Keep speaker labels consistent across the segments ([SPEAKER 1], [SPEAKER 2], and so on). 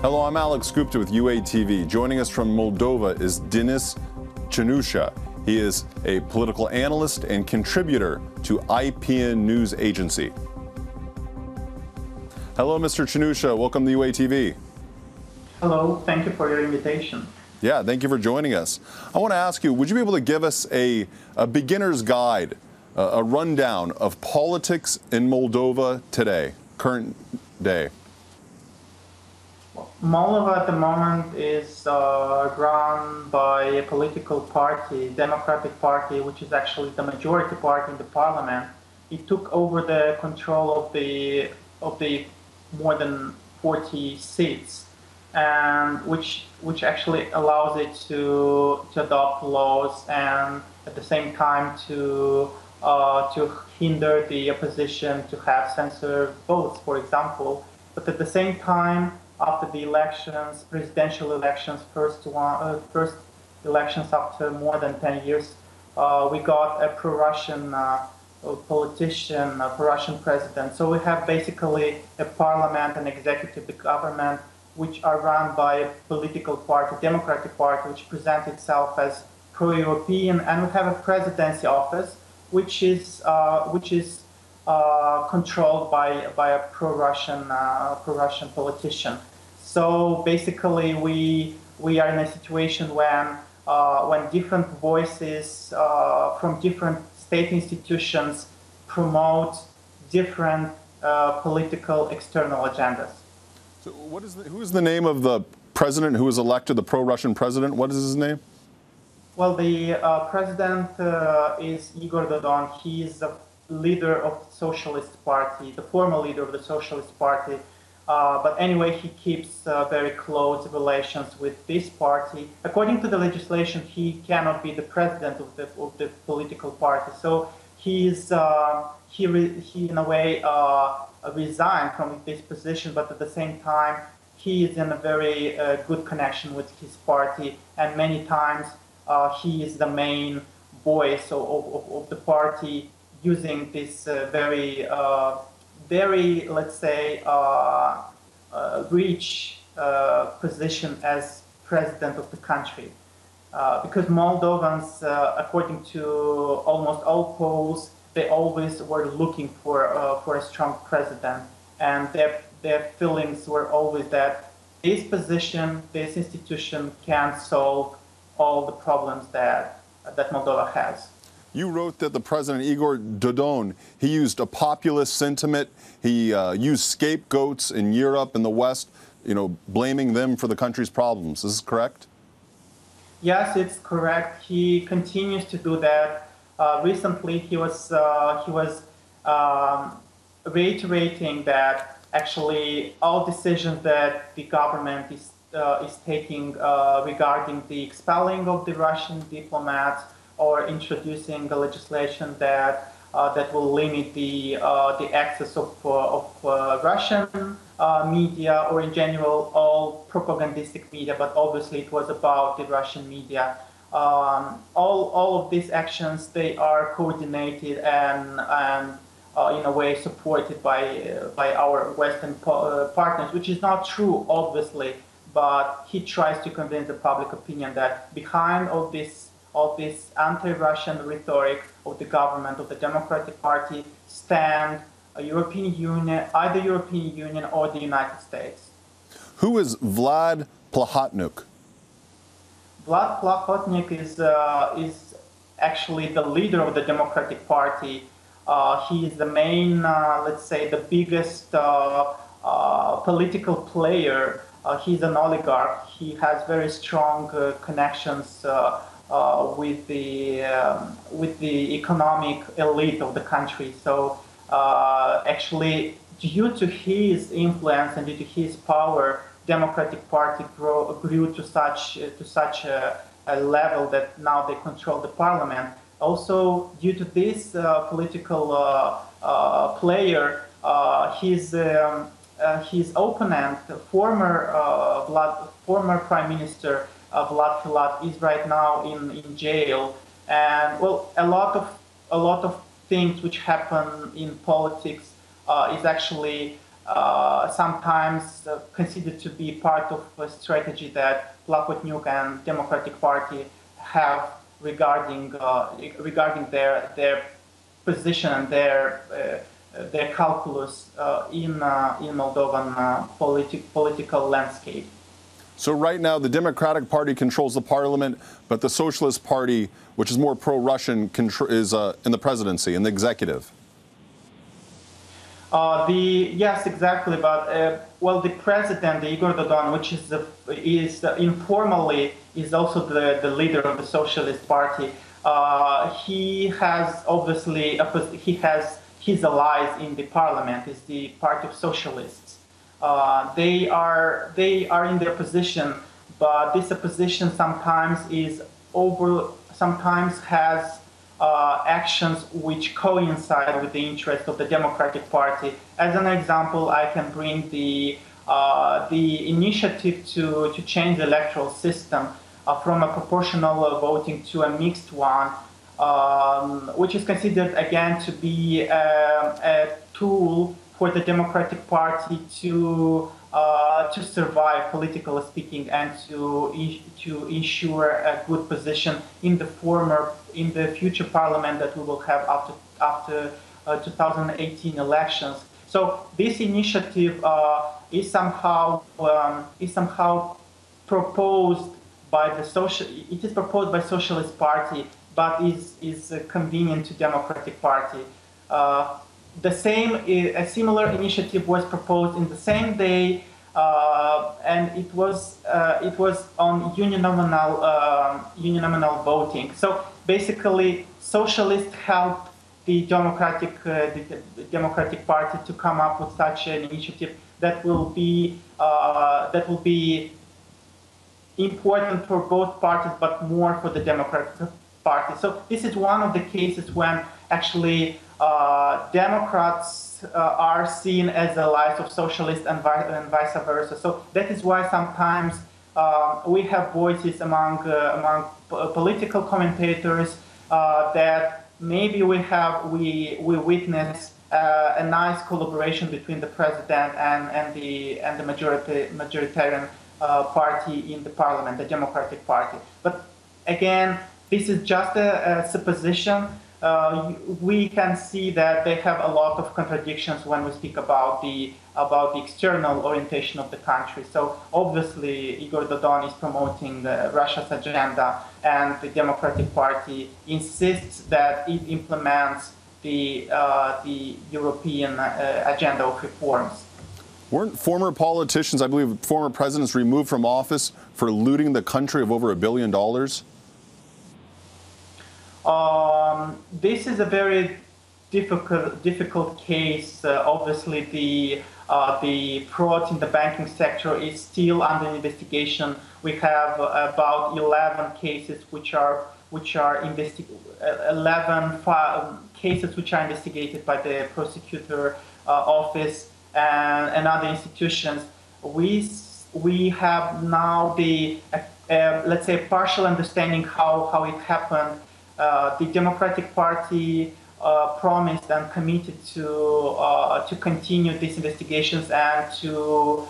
[SPEAKER 1] Hello, I'm Alex Gupta with UATV. Joining us from Moldova is Denis Cenusa. He is a political analyst and contributor to IPN News Agency. Hello, Mr. Cenusa. Welcome to UATV.
[SPEAKER 2] Hello. Thank you for your invitation.
[SPEAKER 1] Yeah, thank you for joining us. I want to ask you, would you be able to give us a beginner's guide, a rundown of politics in Moldova today, current day?
[SPEAKER 2] Moldova at the moment is run by a political party, Democratic Party, which is actually the majority party in the parliament. It took over the control of the more than 40 seats, and which actually allows it to adopt laws and at the same time to hinder the opposition to have censored votes, for example. But at the same time, after the elections, presidential elections, first elections after more than 10 years, we got a pro-Russian politician, a pro-Russian president. So we have basically a parliament and executive government which are run by a political party, Democratic Party, which presents itself as pro-European, and we have a presidency office which is controlled by a pro-Russian politician. So basically, we are in a situation when different voices from different state institutions promote different political external agendas.
[SPEAKER 1] So who is the name of the president who was elected, the pro-Russian president? What is his name?
[SPEAKER 2] Well, the president is Igor Dodon. He is the leader of the Socialist Party, the former leader of the Socialist Party. But anyway, he keeps very close relations with this party. According to the legislation, he cannot be the president of the political party. So he in a way resigned from this position, but at the same time, he is in a very good connection with his party, and many times he is the main voice of the party, using this very, let's say, rich position as president of the country. Because Moldovans, according to almost all polls, they always were looking for a strong president, and their feelings were always that this position, this institution can solve all the problems that Moldova has.
[SPEAKER 1] You wrote that the president, Igor Dodon, he used a populist sentiment. He used scapegoats in Europe and the West, blaming them for the country's problems. Is this correct?
[SPEAKER 2] Yes, it's correct. He continues to do that. Recently, he was reiterating that actually all decisions that the government is taking regarding the expelling of the Russian diplomats, or introducing a legislation that will limit the access of Russian media, or in general all propagandistic media, but obviously it was about the Russian media. All of these actions, they are coordinated and in a way supported by our Western partners, which is not true, obviously, but he tries to convince the public opinion that behind all this anti-Russian rhetoric of the government, of the Democratic Party, stand a European Union, either European Union or the United States.
[SPEAKER 1] Who is Vlad Plahotniuc?
[SPEAKER 2] Vlad Plahotniuc is actually the leader of the Democratic Party. He is the main, let's say, the biggest political player. He's an oligarch. He has very strong connections with the economic elite of the country. So actually, due to his influence and due to his power, Democratic Party grew to such a level that now they control the parliament. Also, due to this political player, his opponent, former Prime Minister Vlad Filat, is right now in jail. And well, a lot of things which happen in politics is actually sometimes considered to be part of a strategy that Plahotniuc and Democratic Party have regarding their position and their calculus in Moldovan political landscape.
[SPEAKER 1] So right now, the Democratic Party controls the parliament, but the Socialist Party, which is more pro-Russian, is in the presidency, in the executive.
[SPEAKER 2] Yes, exactly. But well, the president, Igor Dodon, which is informally is also the leader of the Socialist Party. He has obviously his allies in the parliament. Is the Party of Socialists. They are in their position, but this opposition sometimes has actions which coincide with the interest of the Democratic Party. As an example, I can bring the initiative to change the electoral system from a proportional voting to a mixed one, which is considered again to be a tool for the Democratic Party to survive, politically speaking, and to ensure a good position in the future parliament that we will have after 2018 elections. So this initiative is somehow proposed by the Socialist Party, but is convenient to Democratic Party. A similar initiative was proposed in the same day, and it was on uninominal voting. So basically, socialists helped the Democratic Party to come up with such an initiative that will be important for both parties, but more for the Democratic Party. So this is one of the cases when actually Democrats are seen as allies of socialists and vice versa. So that is why sometimes we have voices among political commentators that maybe we witness a nice collaboration between the president and the majoritarian party in the parliament, the Democratic Party. But again, this is just a supposition. We can see that they have a lot of contradictions when we speak about the external orientation of the country. So obviously, Igor Dodon is promoting Russia's agenda, and the Democratic Party insists that it implements the European agenda of reforms.
[SPEAKER 1] Weren't former politicians, I believe former presidents, removed from office for looting the country of over $1 billion?
[SPEAKER 2] This is a very difficult case. Obviously, the fraud in the banking sector is still under investigation. We have about 11 cases which are investigated by the prosecutor office and other institutions. We have now the let's say partial understanding how it happened. The Democratic Party promised and committed to continue these investigations and to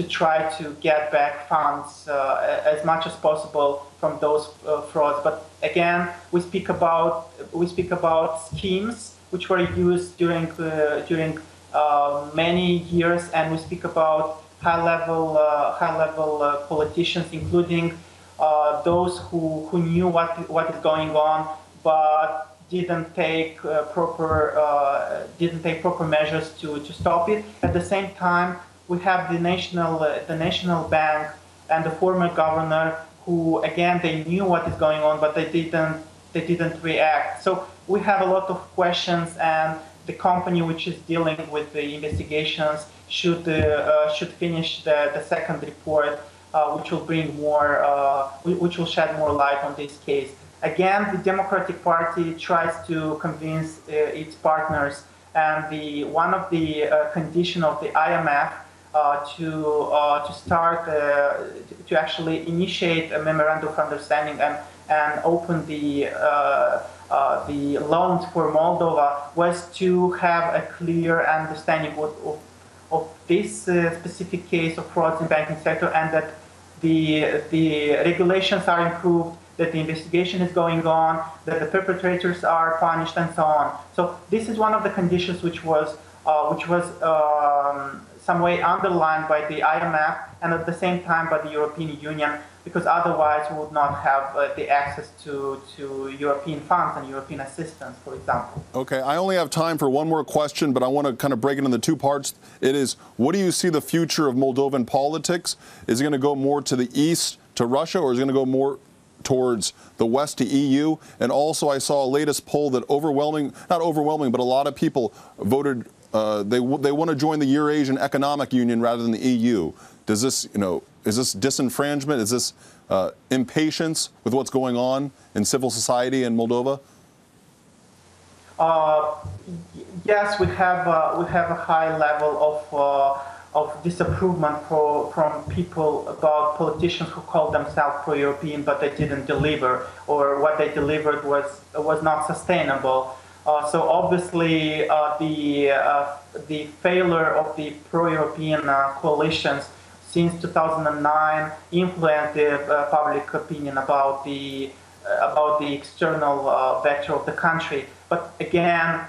[SPEAKER 2] try to get back funds as much as possible from those frauds. But again, we speak about schemes which were used during many years, and we speak about high-level politicians, including those who knew what is going on, but didn't take proper measures to stop it. At the same time, we have the national bank and the former governor who, again, they knew what is going on, but they didn't react. So we have a lot of questions, and the company which is dealing with the investigations should finish the second report, which will bring which will shed more light on this case. Again, the Democratic Party tries to convince its partners, and one of the condition of the IMF to start to actually initiate a memorandum of understanding and open the the loans for Moldova was to have a clear understanding of this specific case of frauds in banking sector, and that the regulations are improved, that the investigation is going on, that the perpetrators are punished, and so on. So this is one of the conditions which was some way underlined by the IMF and at the same time by the European Union, because otherwise we would not have the access to European funds and European assistance, for example.
[SPEAKER 1] Okay, I only have time for one more question, but I want to kind of break it into two parts. It is, what do you see the future of Moldovan politics? Is it going to go more to the east, to Russia, or is it going to go more towards the west, to EU? And also I saw a latest poll that not overwhelming, but a lot of people voted, they want to join the Eurasian Economic Union rather than the EU. Does this, is this disenfranchisement? Is this impatience with what's going on in civil society in Moldova?
[SPEAKER 2] Yes, we have a high level of disapproval from people about politicians who call themselves pro-European, but they didn't deliver, or what they delivered was not sustainable. So obviously, the failure of the pro-European coalitions since 2009 influenced the public opinion about the external vector of the country. But again,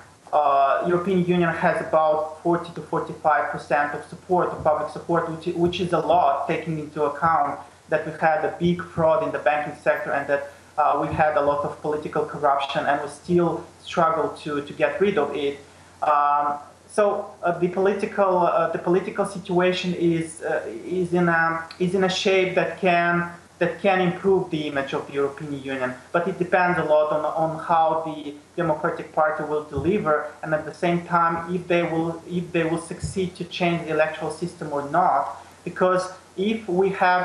[SPEAKER 2] European Union has about 40 to 45% of support, of public support, which is a lot, taking into account that we've had a big fraud in the banking sector and that we've had a lot of political corruption, and we still struggle to get rid of it. So the political situation is in a shape that can improve the image of the European Union, but it depends a lot on how the Democratic Party will deliver, and at the same time if they will succeed to change the electoral system or not. Because if we have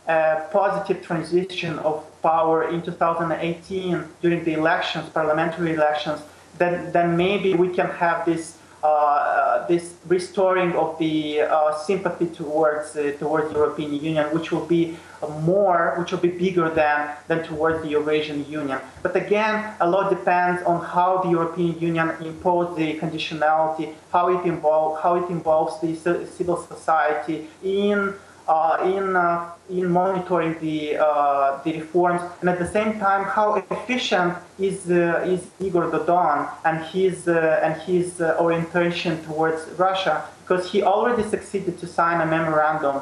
[SPEAKER 2] a positive transition of power in 2018 during the elections, parliamentary elections, then maybe we can have this restoring of the sympathy towards European Union, which will be bigger than towards the Eurasian Union. But again, a lot depends on how the European Union imposes the conditionality, how it involves the civil society in monitoring the reforms, and at the same time how efficient is Igor Dodon and his orientation towards Russia, because he already succeeded to sign a memorandum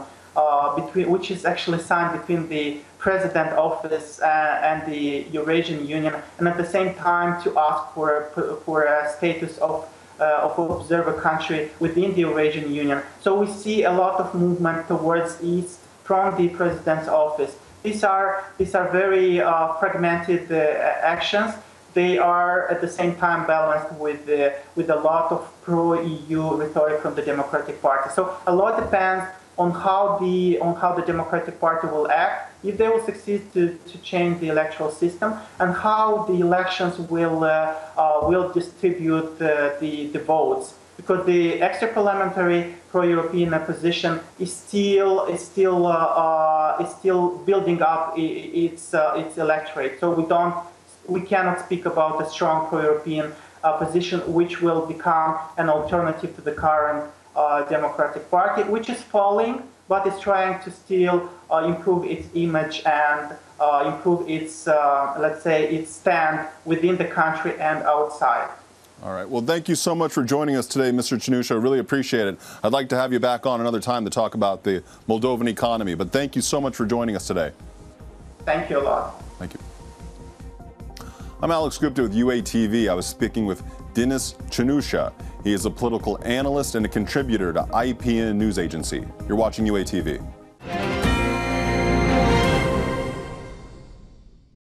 [SPEAKER 2] which is actually signed between the President office and the Eurasian Union, and at the same time to ask for a status of observer country within the Eurasian Union. So we see a lot of movement towards east from the President's office. These are very fragmented actions. They are at the same time balanced with a lot of pro-EU rhetoric from the Democratic Party. So a lot depends on how the Democratic Party will act, if they will succeed to change the electoral system, and how the elections will distribute the votes. Because the extra-parliamentary pro-European position is still building up its electorate. So we cannot speak about a strong pro-European position, which will become an alternative to the current Democratic Party, which is falling, but is trying to still improve its image and improve its, let's say, its stand within the country and outside.
[SPEAKER 1] All right. Well, thank you so much for joining us today, Mr. Cenusa. I really appreciate it. I'd like to have you back on another time to talk about the Moldovan economy, but thank you so much for joining us today.
[SPEAKER 2] Thank you a lot.
[SPEAKER 1] Thank you. I'm Alex Gupta with UATV. I was speaking with Denis Cenusa. He is a political analyst and a contributor to IPN News Agency. You're watching UATV.